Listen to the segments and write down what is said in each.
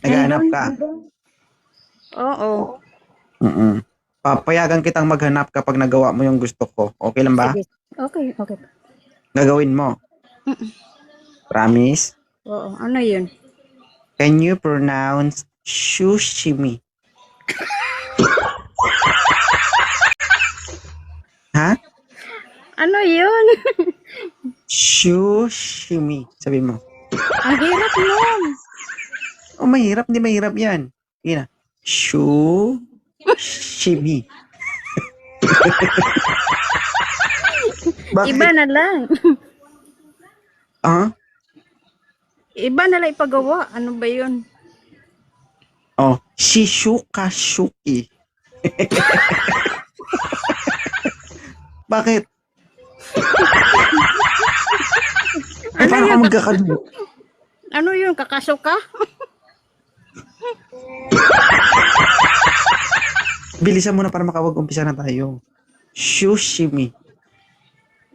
Naghahanap ka. Oo. Papayagan kitang maghanap kapag nagawa mo yung gusto ko. Okay lang ba? Sige. Okay. Gagawin mo. Promise? Oo. Ano yun? Can you pronounce shushimi? Ha? Ano yun? Shushimi. Sabi mo. Ang hirap nun. Oh, mahirap. Hindi mahirap yan. Sige na. Shushimi. Bakit? Iba na lang. Ah? Iba na lang ipagawa. Ano ba yun? Oh, shishukashuki. Bakit? Ay, paano ka magkakadugo? Ano yun? Kakasuka? Bilisan mo na para makawag-umpisa na tayo. Shushimi.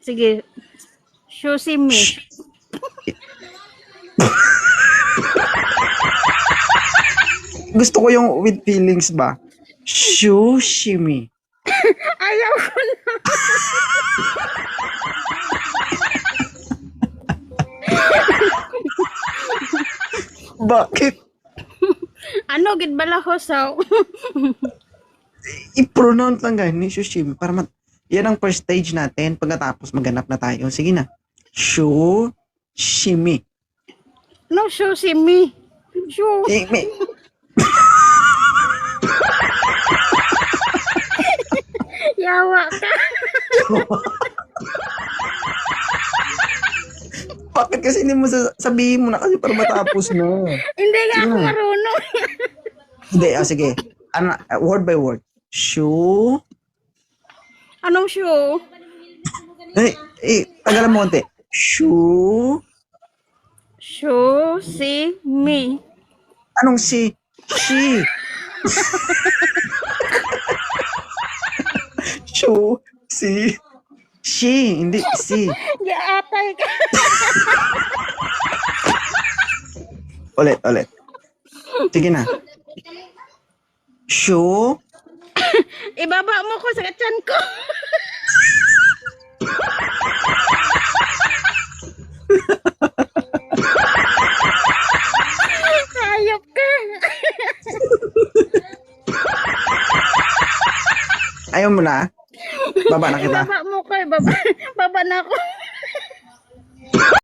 Sige. Shushimi. Gusto ko yung with feelings ba? Shushimi. Ayaw ko na. Bakit? Ano? Gidbalahosaw. I-pronounce lang gani, shushimi. Yan ang first stage natin. Pagkatapos maghanap na tayo. Sige na. Shushimi. No, shushimi. Shimi. Yawa ka. Bakit kasi hindi mo sabihin mo na kasi para matapos na. Hindi nga ako marunong. Hindi, sige. Ano, word by word. Anong show? Tagalan mo konti. Shushimi. Anong si? She. She, hindi si. Yaatay ka. Ulit. Sige na. Ibaba mo ko sa tiyan ko. Hayop ka. Ayaw mo na? Baba na kita. Ibaba mo ko. Baba na ako.